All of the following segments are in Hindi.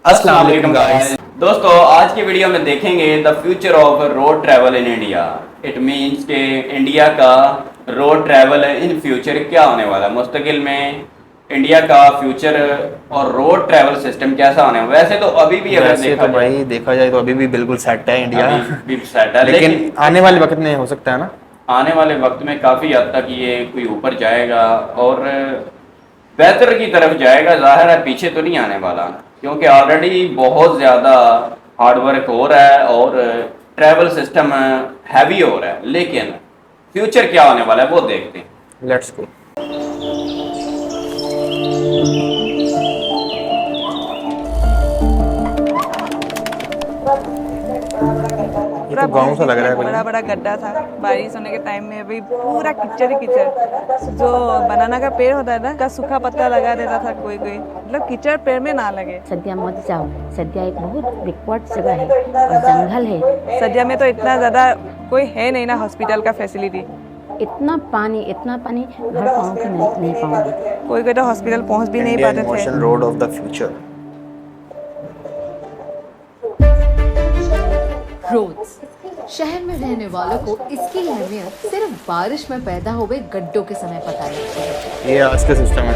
अस्सलाम वालेकुम गाइस। दोस्तों आज की वीडियो में देखेंगे the future of road travel in India. It means के इंडिया का रोड ट्रैवल इन फ्यूचर क्या होने वाला है, मुस्तकिल में इंडिया का फ्यूचर और रोड ट्रैवल सिस्टम कैसा होने वाला है। वैसे तो अभी भी अगर वैसे तो भाई देखा जाए तो अभी भी बिल्कुल सेट है इंडिया, अभी भी सेट है, लेकिन आने वाले वक्त में हो सकता है ना, आने वाले वक्त में काफ़ी हद तक ये कोई ऊपर जाएगा और बेहतर की तरफ जाएगा। जाहिर है पीछे तो नहीं आने वाला, क्योंकि ऑलरेडी बहुत ज़्यादा हार्डवर्क हो रहा है और ट्रैवल सिस्टम हैवी हो रहा है। लेकिन फ्यूचर क्या होने वाला है वो देखते हैं। Let's go. ये तो गांव सा लग रहा है, बड़ा बड़ा गड्ढा था बारिश होने के टाइम में, अभी पूरा कीचड़ ही कीचड़। जो बनाना का पेड़ होता है ना, का सूखा पत्ता लगा देता था कोई कोई, मतलब कीचड़ पेड़ में ना लगे। सद्या मत जाओ, सद्या एक बहुत बैकवर्ड जगह है और जंगल है। सद्या में तो इतना ज्यादा कोई है नहीं ना हॉस्पिटल का फैसिलिटी। इतना पानी घर पाँव के नहीं पाऊंगी। कोई कोई तो हॉस्पिटल पहुंच भी नहीं पाते थे। Road of the future. Roads शहर में रहने वालों को इसकी अहमियत सिर्फ बारिश में पैदा हुए गड्ढों के समय पता लगती है। ये आज का सिस्टम है।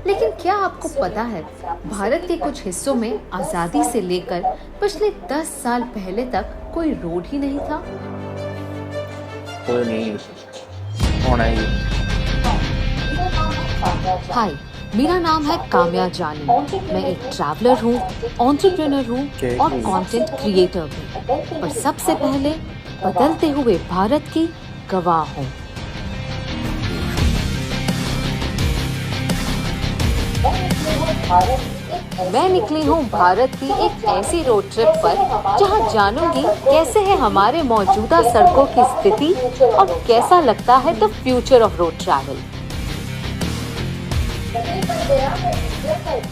लेकिन क्या आपको पता है भारत के कुछ हिस्सों में आजादी से लेकर पिछले 10 साल पहले तक कोई रोड ही नहीं था। कोई नहीं होना ही। हाय, मेरा नाम है काम्या जानी। मैं एक ट्रैवलर हूँ, एंटरप्रेन्योर हूँ और कंटेंट क्रिएटर भी, और सबसे पहले बदलते हुए भारत की गवाह हूँ। मैं निकली हूँ भारत की एक ऐसी रोड ट्रिप पर जहाँ जानूंगी कैसे है हमारे मौजूदा सड़कों की स्थिति और कैसा लगता है the future of road travel.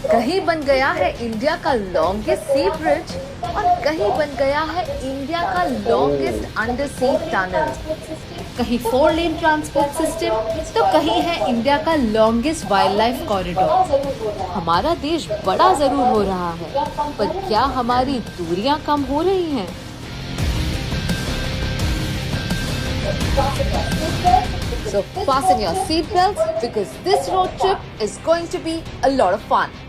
कहीं बन गया है इंडिया का लॉन्गेस्ट सी ब्रिज और कहीं बन गया है इंडिया का लॉन्गेस्ट अंडर सी टनल। कहीं 4 लेन ट्रांसपोर्ट सिस्टम तो कहीं है इंडिया का लॉन्गेस्ट वाइल्ड लाइफ कॉरिडोर। हमारा देश बड़ा जरूर हो रहा है, पर क्या हमारी दूरियां कम हो रही हैं? So fasten your seatbelts because this road trip is going to be a lot of fun.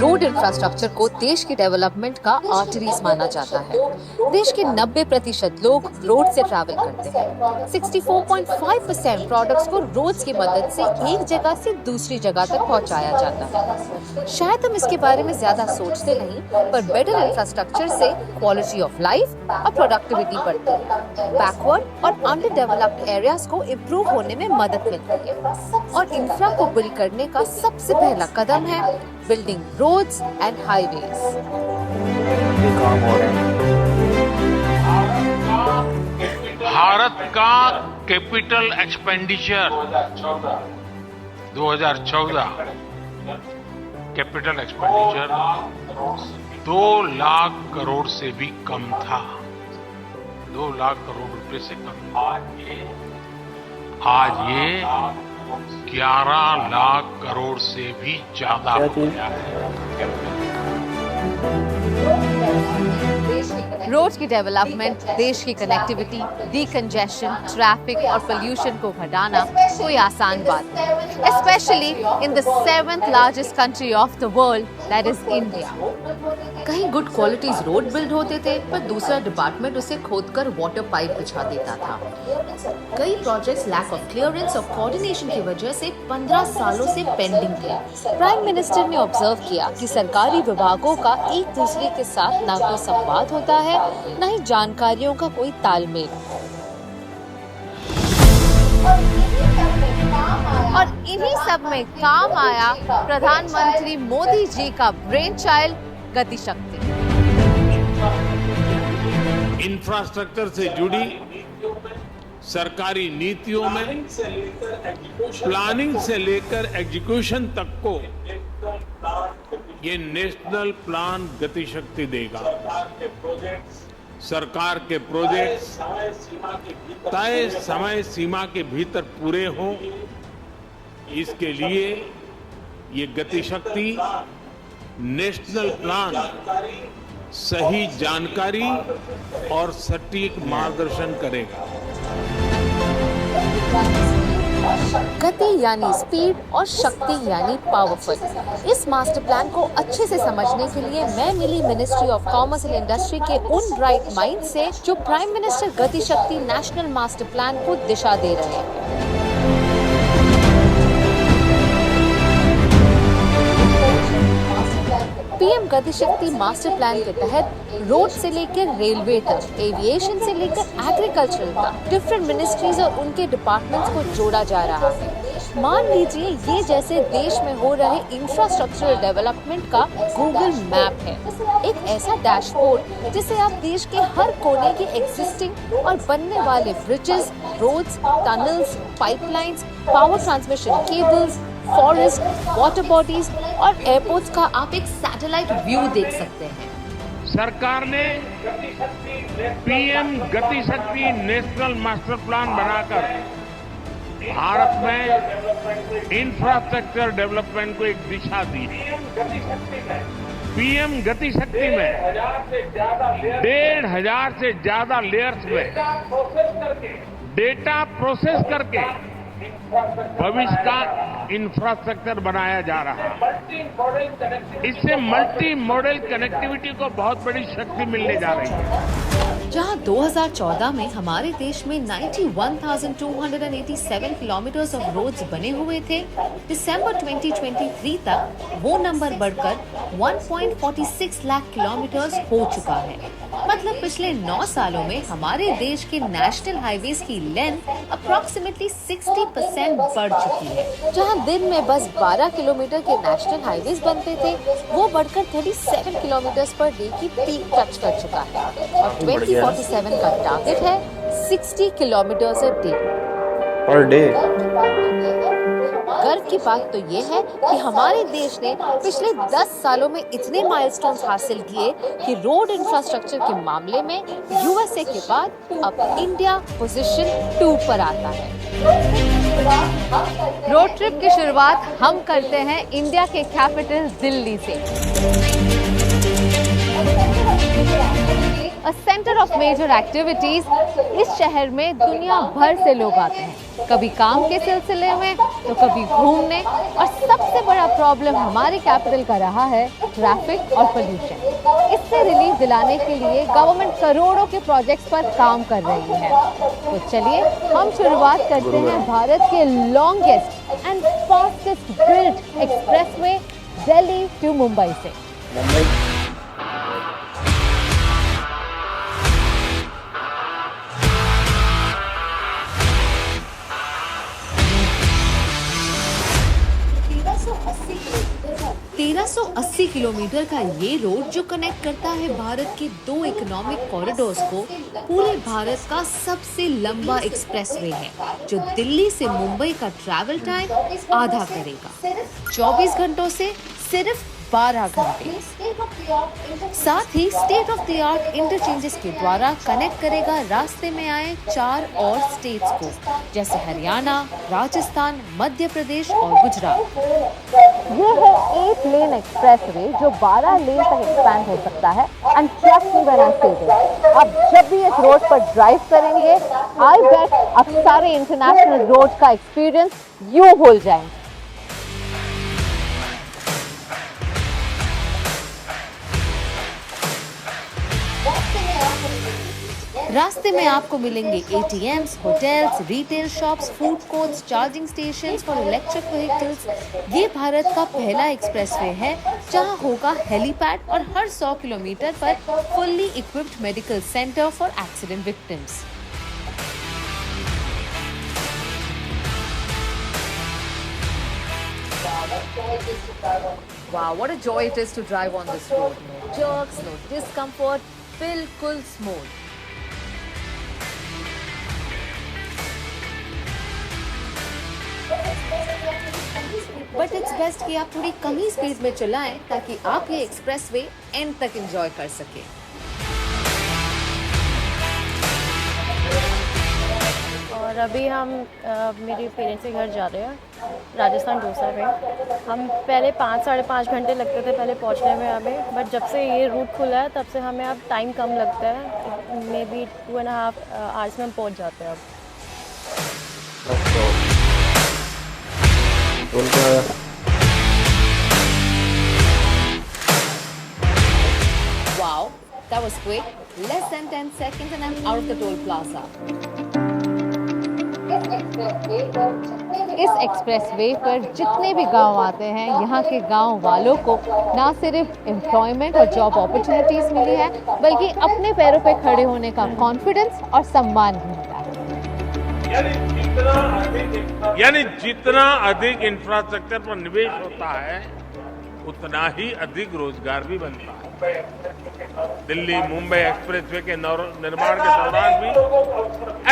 Road infrastructure को देश की डेवलपमेंट का आर्टरीज माना जाता है। देश के 90% लोग रोड से ट्रैवल करते हैं। 64.5% प्रोडक्ट्स को रोड्स की मदद से एक जगह से दूसरी जगह तक पहुंचाया जाता है। शायद हम इसके बारे में ज्यादा सोचते नहीं, पर बेटर इंफ्रास्ट्रक्चर से क्वालिटी ऑफ लाइफ और प्रोडक्टिविटी बढ़ती है। बैकवर्ड और अंडर डेवलप्ड एरियाज को इम्प्रूव होने में मदद मिलती है, और इंफ्रा को बिल्ड करने का सबसे पहला कदम है building roads and highways. Bharat का capital expenditure 2014 capital expenditure 2 lakh crore से भी कम था। 2 लाख करोड़ रुपए से कम था। आज ये 11 लाख करोड़ से भी ज्यादा हो गया है। रोड्स की डेवलपमेंट देश की कनेक्टिविटी, डीकंजेशन, ट्रैफिक और पोल्यूशन को घटाना कोई आसान बात नहीं, specially in the 7th largest country of the world, that is India. कहीं गुड क्वालिटीज रोड बिल्ड होते थे, पर दूसरा डिपार्टमेंट उसे खोदकर वाटर पाइप बिछा देता था। कई प्रोजेक्ट्स लैक ऑफ क्लियरेंस और कोऑर्डिनेशन की वजह से 15 सालों से पेंडिंग थे। प्राइम मिनिस्टर ने ऑब्जर्व किया कि सरकारी विभागों का एक दूसरे के साथ ना कोई संवाद होता है, न ही जानकारियों का कोई तालमेल। और इन्हीं सब में काम आया प्रधानमंत्री मोदी जी का ब्रेन चाइल्ड गति शक्ति। इंफ्रास्ट्रक्चर से जुड़ी सरकारी नीतियों में प्लानिंग से लेकर एग्जीक्यूशन तक को ये नेशनल प्लान गतिशक्ति देगा। सरकार के प्रोजेक्ट्स तय समय सीमा के भीतर पूरे हों, इसके लिए ये गतिशक्ति नेशनल प्लान सही जानकारी और सटीक मार्गदर्शन करेगा। गति यानी स्पीड और शक्ति यानी पावरफुल। इस मास्टर प्लान को अच्छे से समझने के लिए मैं मिली ministry of commerce and industry के उन ब्राइट माइंड से जो प्राइम मिनिस्टर गति शक्ति नेशनल मास्टर प्लान को दिशा दे रहे हैं। पीएम गति शक्ति मास्टर प्लान के तहत रोड से लेकर रेलवे तक, एविएशन से लेकर एग्रीकल्चर तक डिफरेंट मिनिस्ट्रीज और उनके डिपार्टमेंट्स को जोड़ा जा रहा है। मान लीजिए ये जैसे देश में हो रहे इंफ्रास्ट्रक्चरल डेवलपमेंट का गूगल मैप है, एक ऐसा डैशबोर्ड जिसे आप देश के हर कोने की एग्जिस्टिंग और बनने वाले bridges, roads, tunnels, pipelines, power transmission cables, forest, water bodies और एयरपोर्ट्स का आप एक सैटेलाइट व्यू देख सकते हैं। सरकार ने पीएम गति शक्ति नेशनल मास्टर प्लान बनाकर भारत में इंफ्रास्ट्रक्चर डेवलपमेंट को एक दिशा दी। पीएम गति शक्ति में 1,500 से ज्यादा लेयर्स में डेटा प्रोसेस करके भविष्य का इंफ्रास्ट्रक्चर बनाया जा रहा है। इससे मल्टी मॉडल कनेक्टिविटी को बहुत बड़ी शक्ति मिलने जा रही है। जहां 2014 में हमारे देश में 91,287 किलोमीटर्स ऑफ रोड्स बने हुए थे, दिसंबर 2023 तक वो नंबर बढ़कर 1.46 लाख किलोमीटर्स हो चुका है। मतलब पिछले 9 सालों में हमारे देश के नेशनल हाईवेज की लेंथ अप्रोक्सीमेटली 60% बढ़ चुकी है। जहां दिन में बस 12 किलोमीटर के नेशनल हाईवेज बनते थे, वो बढ़कर 37 किलोमीटर पर डे की पीक टच कर चुका है और 2047 का टारगेट है 60 kilometre a day per day. गर्व की बात तो ये है कि हमारे देश ने पिछले 10 सालों में इतने माइलस्टोन्स हासिल किए कि रोड इंफ्रास्ट्रक्चर के मामले में यूएसए के बाद अब इंडिया पोजीशन 2 पर आता है। रोड ट्रिप की शुरुआत हम करते हैं इंडिया के कैपिटल दिल्ली से। A center of major activities, इस शहर में दुनिया भर से लोग आते हैं, कभी काम के सिलसिले में तो कभी घूमने, और सबसे बड़ा प्रॉब्लम हमारे कैपिटल का रहा है ट्रैफिक और पोल्यूशन। इससे रिलीफ दिलाने के लिए गवर्नमेंट करोड़ों के प्रोजेक्ट्स पर काम कर रही है। तो चलिए हम शुरुआत करते हैं भारत के longest and fastest built expressway Delhi to Mumbai से। 1380 किलोमीटर का ये रोड जो कनेक्ट करता है भारत के 2 इकोनॉमिक कॉरिडोर्स को, पूरे भारत का सबसे लंबा एक्सप्रेसवे है जो दिल्ली से मुंबई का ट्रैवल टाइम आधा करेगा, 24 घंटों से सिर्फ 12 घंटे। साथ ही state of the art interchanges के द्वारा कनेक्ट करेगा रास्ते में आए 4 और स्टेट्स को, जैसे हरियाणा, राजस्थान, मध्य प्रदेश और गुजरात। ये है 8 लेन एक्सप्रेसवे जो 12 लेन तक एक्सपैंड हो सकता है। And trust me when I से दिस, अब जब भी इस रोड पर ड्राइव करेंगे, आई बेट अब सारे इंटरनेशनल रोड का एक्सपीरियंस यूं भूल जाएंगे। रास्ते में आपको मिलेंगे ATMs, hotels, retail shops, food courts, charging stations for electric vehicles. ये भारत का पहला एक्सप्रेसवे है जहां होगा हेलीपैड और हर 100 किलोमीटर पर fully equipped medical centre for accident victims. Wow, what a joy it is to drive on this road. No jerks, no discomfort, बिल्कुल स्मूथ। बट इट्स बेस्ट कि आप थोड़ी कम ही स्पीड में चलाएं ताकि आप ये एक्सप्रेसवे एंड तक एंजॉय कर सकें। और अभी हम मेरे पेरेंट्स के घर जा रहे हैं राजस्थान डोसा में। हम पहले 5-5.5 घंटे लगते थे पहले पहुंचने में हमें, बट जब से ये रूट खुला है तब से हमें अब टाइम कम लगता है, मे बी 2.5 आवर्स में हम पहुंच जाते हैं अब। Wow, that was quick. Less than 10 seconds and I'm out of the toll plaza. इस एक्सप्रेसवे पर जितने भी गांव आते हैं, यहाँ के गांव वालों को ना सिर्फ एम्प्लॉयमेंट और जॉब अपॉर्चुनिटीज मिली है, बल्कि अपने पैरों पे खड़े होने का कॉन्फिडेंस और सम्मान भी मिला है। यानी जितना अधिक इंफ्रास्ट्रक्चर पर निवेश होता है उतना ही अधिक रोजगार भी बनता है। दिल्ली मुंबई एक्सप्रेसवे के निर्माण के दौरान भी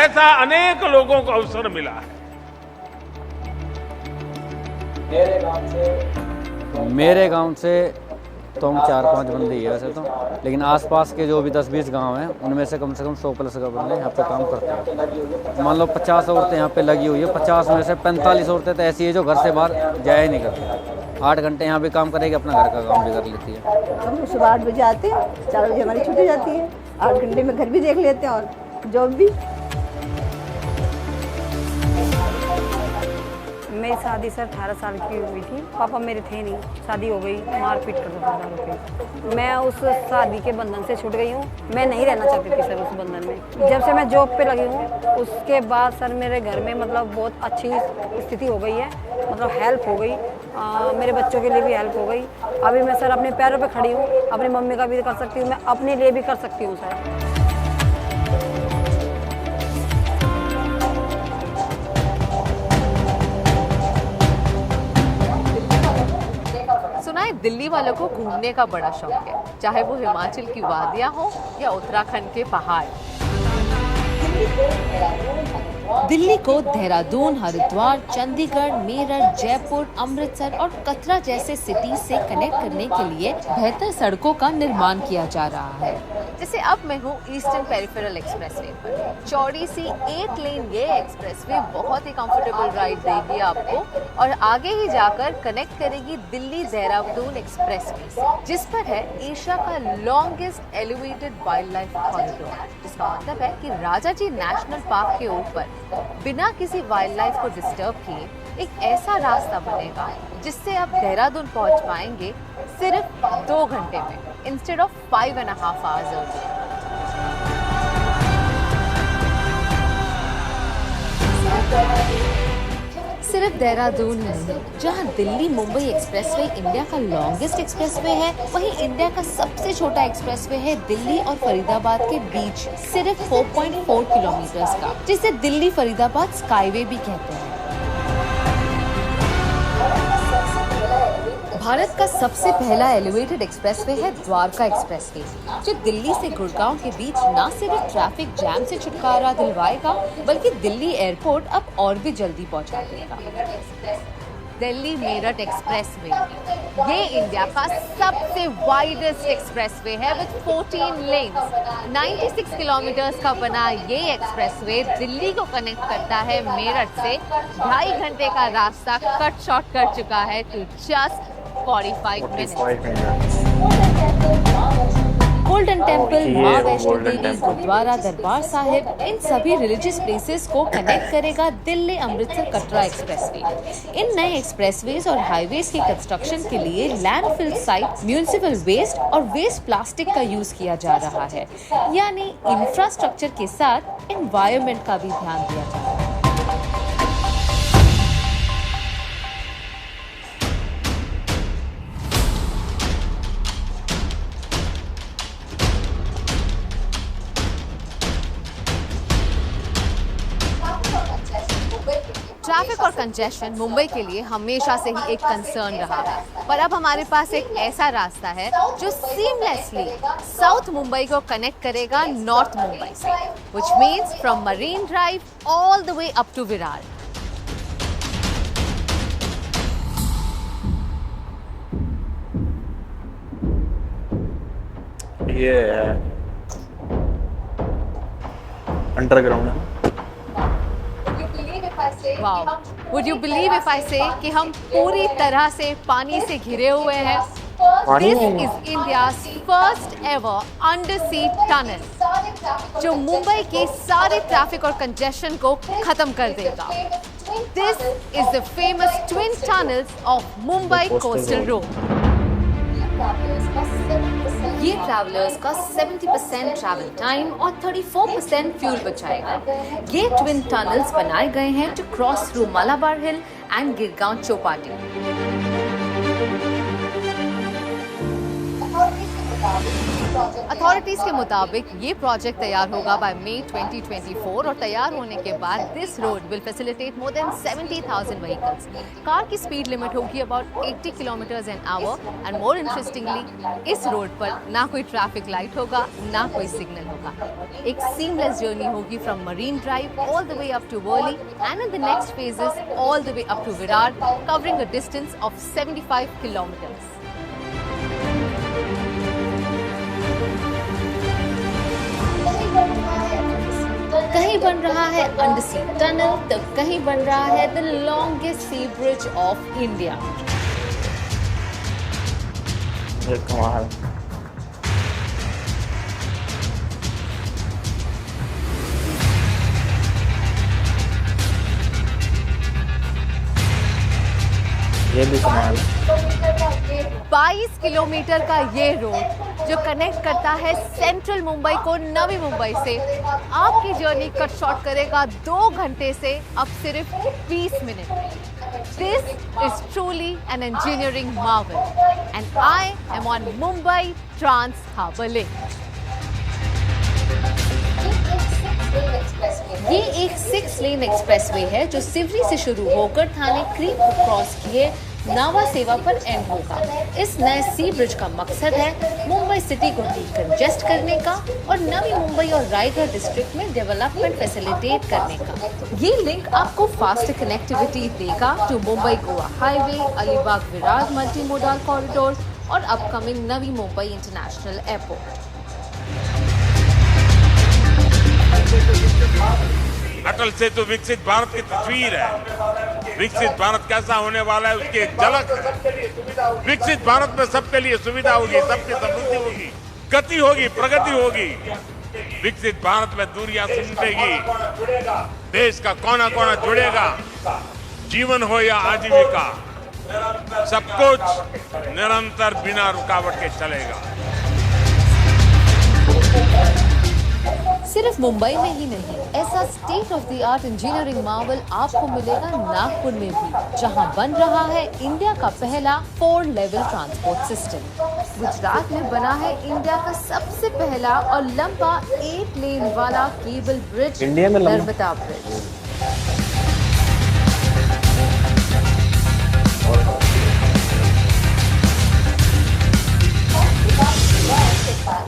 ऐसा अनेक लोगों को अवसर मिला है। मेरे गांव से तो हम 4-5 बंदे ही है वैसे तो, लेकिन आसपास के जो भी 10-20 गांव हैं उनमें से कम 100 प्लस का बंदे यहाँ पे काम करते हैं। मान लो 50 औरतें यहाँ पे लगी हुई है, 50 में से 45 औरतें तो ऐसी है जो घर से बाहर जाया ही नहीं करती। 8 घंटे यहाँ भी काम करेगी, अपना घर का काम भी कर लेती है। हम सुबह 8 बजे आते हैं, 4 बजे हमारी छुट्टी जाती है। 8 घंटे में घर भी देख लेते हैं और जॉब भी। मेरी शादी सर 18 साल की हुई थी। पापा मेरे थे नहीं, शादी हो गई, मारपीट करता था दारू पे। मैं उस शादी के बंधन से छूट गई हूँ। मैं नहीं रहना चाहती थी सर उस बंधन में। जब से मैं जॉब पे लगी हूँ उसके बाद सर मेरे घर में मतलब बहुत अच्छी स्थिति हो गई है, मतलब हेल्प हो गई, मेरे बच्चों के लिए भी हेल्प हो गई। अभी मैं सर अपने पैरों पे खड़ी हूँ, अपनी मम्मी का भी कर सकती हूँ, मैं अपने लिए भी कर सकती हूँ सर। सुना है दिल्ली वालों को घूमने का बड़ा शौक है, चाहे वो हिमाचल की वादियां हो या उत्तराखंड के पहाड़। दिल्ली को देहरादून, हरिद्वार, चंडीगढ़, मेरठ, जयपुर, अमृतसर और कतरा जैसे सिटीज से कनेक्ट करने के लिए बेहतर सड़कों का निर्माण किया जा रहा है। जैसे अब मैं हूँ ईस्टर्न पेरिफेरल एक्सप्रेसवे पर। चौड़ी सी 8 लेन ये एक्सप्रेसवे बहुत ही कंफर्टेबल राइड देगी आपको और आगे ही जाकर कनेक्ट करेगी दिल्ली देहरादून एक्सप्रेसवे से, जिस पर है एशिया का longest elevated wild life corridor. जिसका मतलब है कि राजाजी नेशनल पार्क के ऊपर बिना किसी वाइल्ड लाइफ को डिस्टर्ब किए एक ऐसा रास्ता बनेगा जिससे आप देहरादून पहुंच पाएंगे सिर्फ 2 घंटे में, इंस्टेड ऑफ 5.5 hours। सिर्फ देहरादून ही नहीं, जहां दिल्ली मुंबई एक्सप्रेसवे इंडिया का लॉन्गेस्ट एक्सप्रेसवे है, वहीं इंडिया का सबसे छोटा एक्सप्रेसवे है दिल्ली और फरीदाबाद के बीच, सिर्फ 4.4 किलोमीटर का, जिसे दिल्ली फरीदाबाद स्काईवे भी कहते हैं। भारत का सबसे पहला एलिवेटेड एक्सप्रेसवे है द्वारका एक्सप्रेसवे, जो दिल्ली से गुड़गांव के बीच न सिर्फ ट्रैफिक जैम से छुटकारा दिलवाएगा, बल्कि दिल्ली एयरपोर्ट अब और भी जल्दी पहुंचा देगा। दिल्ली मेरठ एक्सप्रेसवे ये इंडिया का सबसे वाइडेस्ट एक्सप्रेसवे है विद 14 लेन्स। 96 किलोमीटर्स का बना ये एक्सप्रेसवे दिल्ली को कनेक्ट करता है मेरठ से। 2.5 घंटे का रास्ता कट शॉर्ट कर चुका है to just 45 minutes. Golden Temple, माँ वैष्णो देवी, गुरुद्वारा, दरबार साहिब, इन सभी रिलीजियस प्लेसेस को कनेक्ट करेगा दिल्ली अमृतसर कटरा एक्सप्रेसवे। इन नए एक्सप्रेसवेज और हाईवेज के कंस्ट्रक्शन के लिए लैंडफिल साइट, म्यूनिसिपल वेस्ट और वेस्ट प्लास्टिक का यूज किया जा रहा है, यानी इंफ्रास्ट्रक्चर के साथ एनवायरनमेंट का भी ध्यान दिया जा रहा है। ट्रैफिक और कंजेशन मुंबई के लिए हमेशा से ही एक कंसर्न रहा है, पर अब हमारे पास एक ऐसा रास्ता है जो सीमलेसली साउथ मुंबई को कनेक्ट करेगा नॉर्थ मुंबई से, which means from Marine Drive all the way up to Virar. ये है अंडरग्राउंड है। Wow, would you believe if I say कि हम पूरी तरह से पानी से घिरे हुए हैं? This is India's first ever undersea tunnel जो मुंबई के सारे ट्रैफिक और कंजेशन को खत्म कर देगा। This is the famous twin tunnels of Mumbai coastal road. ये ट्रैवलर्स का 70% ट्रैवल टाइम और 34% फ्यूल बचाएगा। ये ट्विन टनल्स बनाए गए हैं to cross through Malabar Hill and Girgaon Chowpatty. Authorities के मुताबिक ये प्रोजेक्ट तैयार होगा बाय मई 2024 और तैयार होने के बाद this road will facilitate more than 70,000 vehicles. Car की स्पीड लिमिट होगी about 80 kilometres an hour and more interestingly इस रोड पर ना कोई ट्रैफिक लाइट होगा ना कोई सिग्नल होगा। एक सीमलेस जर्नी होगी from Marine Drive all the way up to Worli and in the next phases all the way up to Virar, covering a distance of 75 kilometres. कहीं बन रहा है अंडर सी टनल तो कहीं बन रहा है the longest sea bridge of India. कमाल। ये भी कमाल है। 22 किलोमीटर का ये रोड जो कनेक्ट करता है सेंट्रल मुंबई को नवी मुंबई से आपकी जर्नी कट शॉर्ट करेगा 2 घंटे से अब सिर्फ 20 मिनट में। This is truly an engineering marvel and I am on Mumbai Trans Harbour Link. ये एक 6 लेन एक्सप्रेसवे है जो सिवरी से शुरू होकर थाने क्रीक को क्रॉस किए नावा सेवा पर एंड होगा। इस नए सी ब्रिज का मकसद है मुंबई सिटी को डिकंजेस्ट करने का और नवी मुंबई और रायगढ़ डिस्ट्रिक्ट में डेवलपमेंट फैसिलिटेट करने का। ये लिंक आपको फास्ट कनेक्टिविटी देगा to Mumbai Goa highway, Alibag Virar multi modal corridor और upcoming Navi Mumbai International Airport. Atal Setu विकसित भारत की तस्वीर है। विकसित भारत कैसा होने वाला है उसकी एक झलक है। विकसित भारत में सबके लिए सुविधा होगी, सबकी समृद्धि होगी, गति होगी, प्रगति होगी। विकसित भारत में दूरियां सिमटेगी, देश का कोना कोना जुड़ेगा, जीवन हो या आजीविका, सब कुछ निरंतर बिना रुकावट के चलेगा। सिर्फ मुंबई में ही नहीं, ऐसा state of the art engineering Marvel आपको मिलेगा नागपुर में भी, जहां बन रहा है इंडिया का पहला 4 लेवल ट्रांसपोर्ट सिस्टम। गुजरात में बना है इंडिया का सबसे पहला और लंबा 8 लेन वाला cable bridge, Narmada bridge.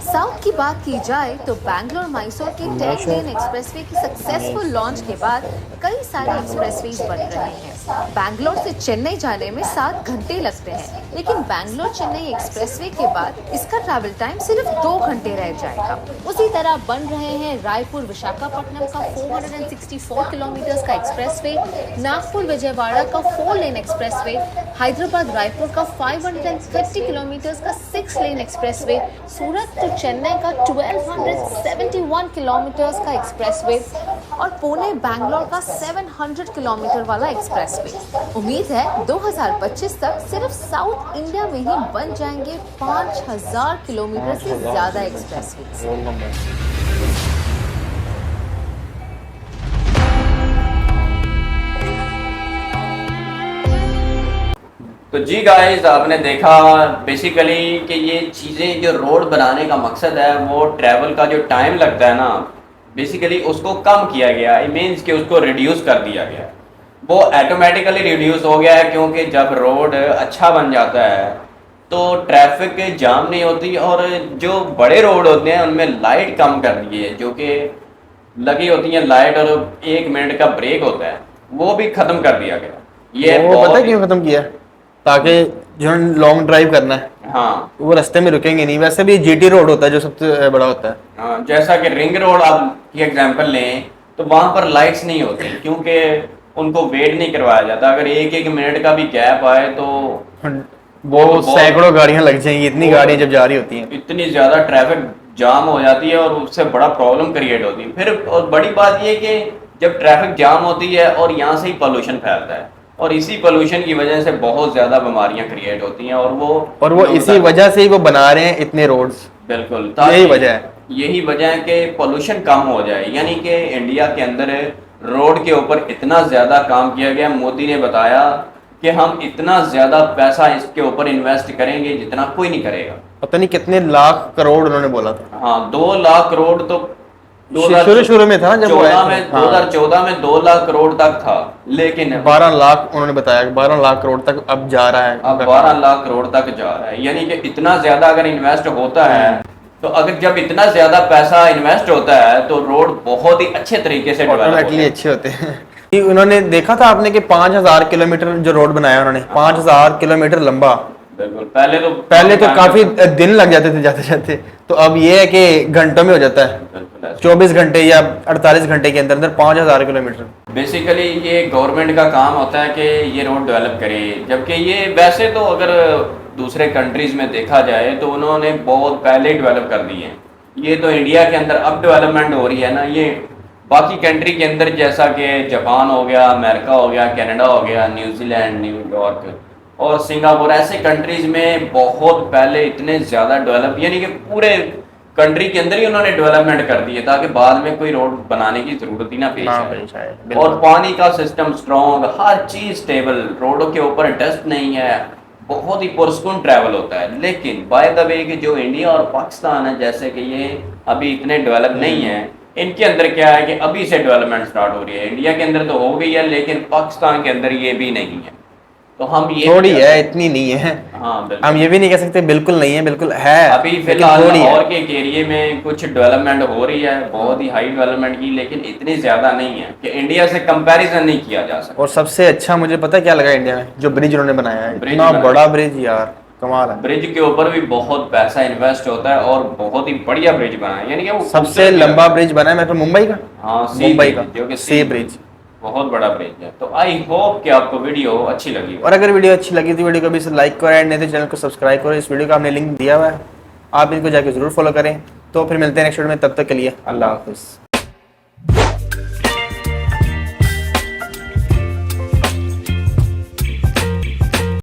South की बात की जाए तो बैंगलोर मैसूर के 10 लेन एक्सप्रेसवे की सक्सेसफुल लॉन्च के बाद कई सारे एक्सप्रेसवेज बन रहे हैं। बैंगलोर से चेन्नई जाने में 7 घंटे लगते हैं, लेकिन बैंगलोर चेन्नई एक्सप्रेसवे के बाद इसका ट्रैवल टाइम सिर्फ 2 घंटे रह जाएगा। उसी तरह बन रहे हैं रायपुर विशाखापट्टनम का 464 किलोमीटर का एक्सप्रेसवे, नागपुर विजयवाड़ा का 4 लेन एक्सप्रेसवे, हैदराबाद रायपुर का 530 किलोमीटर का 6 lane expressway, Surat to Chennai का 1271 किलोमीटर का एक्सप्रेसवे और पुणे बैंगलोर का 700 किलोमीटर वाला एक्सप्रेसवे। उम्मीद है 2025 तक सिर्फ साउथ इंडिया में ही बन जाएंगे 5000 किलोमीटर से ज्यादा एक्सप्रेसवे। तो जी गाइस, आपने देखा बेसिकली कि ये चीज़ें जो रोड बनाने का मकसद है वो ट्रैवल का जो टाइम लगता है ना, बेसिकली उसको कम किया गया है। मीन्स कि उसको रिड्यूस कर दिया गया। वो ऑटोमेटिकली रिड्यूस हो गया है क्योंकि जब रोड अच्छा बन जाता है तो ट्रैफिक जाम नहीं होती और जो बड़े रोड होते हैं उनमें लाइट कम कर दी है, जो कि लगी होती है लाइट और 1 मिनट का ब्रेक होता है, वो भी ख़त्म कर दिया गया। ये पता है क्यों ख़त्म किया? ताकि जो लॉन्ग ड्राइव करना है हाँ वो रास्ते में रुकेंगे नहीं। वैसे भी जीटी रोड होता है जो सबसे बड़ा होता है। हाँ, जैसा कि रिंग रोड आप की एग्जांपल लें तो वहां पर लाइट्स नहीं होती क्योंकि उनको वेट नहीं करवाया जाता। अगर एक एक मिनट का भी गैप आए तो वो सैकड़ों गाड़ियां लग जाएंगी, इतनी गाड़ियां जब जा रही होती हैं, इतनी ज्यादा ट्रैफिक जाम हो जाती है और उससे बड़ा प्रॉब्लम क्रिएट होती है। फिर और बड़ी बात ये कि जब ट्रैफिक जाम होती है और यहाँ से ही पोल्यूशन फैलता है और इसी पोल्यूशन की वजह से बहुत ज्यादा बीमारियां क्रिएट होती हैं और वो इसी वजह से ही वो बना रहे हैं इतने रोड्स। बिल्कुल, यही वजह है, यही वजह है कि पोल्यूशन कम हो जाए। यानी कि इंडिया के अंदर रोड के ऊपर इतना ज्यादा काम किया गया। मोदी ने बताया कि हम इतना ज्यादा पैसा इसके ऊपर इन्वेस्ट करेंगे जितना कोई नहीं करेगा। पता नहीं कितने लाख करोड़ उन्होंने बोला था। हाँ, 2 लाख करोड़ तो शुरू में था जब 2014 में 2 लाख करोड़ तक था, लेकिन 12 लाख उन्होंने बताया, 12 लाख करोड़ तक अब जा रहा है। अब 12 लाख करोड़ तक जा रहा है। यानी कि इतना ज्यादा अगर इन्वेस्ट होता है तो अगर जब इतना ज्यादा पैसा इन्वेस्ट होता है तो रोड बहुत ही अच्छे तरीके से ऑटोमेटिकली अच्छे होते हैं। उन्होंने देखा था आपने कि 5000 किलोमीटर जो रोड बनाया उन्होंने, 5000 किलोमीटर लंबा। बिल्कुल, पहले तो काफी दिन लग जाते थे जाते जाते, तो अब ये है कि घंटों में हो जाता है, 24 घंटे या 48 घंटे के अंदर अंदर 5000 किलोमीटर। बेसिकली ये गवर्नमेंट का काम होता है कि ये रोड डेवलप करे, जबकि ये वैसे तो अगर दूसरे कंट्रीज में देखा जाए तो उन्होंने बहुत पहले ही डेवलप कर दी है। ये तो इंडिया के अंदर अब डेवलपमेंट हो रही है ना। ये बाकी कंट्री के अंदर जैसा कि जापान हो गया, अमेरिका हो गया, कनाडा हो गया, न्यूजीलैंड, न्यूयॉर्क और सिंगापुर, ऐसे कंट्रीज में बहुत पहले इतने ज़्यादा डेवलप, यानी कि पूरे कंट्री के अंदर ही उन्होंने डेवलपमेंट कर दी है ताकि बाद में कोई रोड बनाने की जरूरत ही ना पेश आए। और पानी का सिस्टम स्ट्रॉन्ग, हर चीज़ स्टेबल, रोडों के ऊपर डस्ट नहीं है, बहुत ही पुरसुकून ट्रैवल होता है। लेकिन बाय द वे कि जो इंडिया और पाकिस्तान है, जैसे कि ये अभी इतने डेवलप नहीं है, इनके अंदर क्या है कि अभी से डेवलपमेंट स्टार्ट हो रही है। इंडिया के अंदर तो हो गई है लेकिन पाकिस्तान के अंदर ये भी नहीं है। तो हम ये थोड़ी है, इतनी नहीं है। हाँ, हम ये भी नहीं कह सकते बिल्कुल नहीं है, बिल्कुल है। अभी फिलहाल लाहौर के एरिया में कुछ डेवलपमेंट हो रही है, बहुत ही हाई डेवलपमेंट की, लेकिन इतनी ज्यादा नहीं है कि इंडिया से कंपैरिजन नहीं किया जा सकता। और सबसे अच्छा मुझे पता क्या लगा इंडिया में, जो ब्रिज उन्होंने बनाया है, इतना बड़ा ब्रिज यार, कमाल है। ब्रिज के ऊपर भी बहुत पैसा इन्वेस्ट होता है और बहुत ही बढ़िया ब्रिज बना है। यानी कि वो सबसे लंबा ब्रिज बना है मतलब मुंबई का। हाँ, मुंबई का जो कि सी ब्रिज, बहुत बड़ा ब्रिज है। तो आई होप कि आपको वीडियो अच्छी लगी, और अगर वीडियो अच्छी लगी तो वीडियो को भी लाइक करो एंड नहीं तो चैनल को सब्सक्राइब करो। इस वीडियो का हमने लिंक दिया हुआ है, आप इनको जाके जरूर फॉलो करें। तो फिर मिलते हैं नेक्स्ट वीडियो में, तब तक के लिए अल्लाह हाफिज़।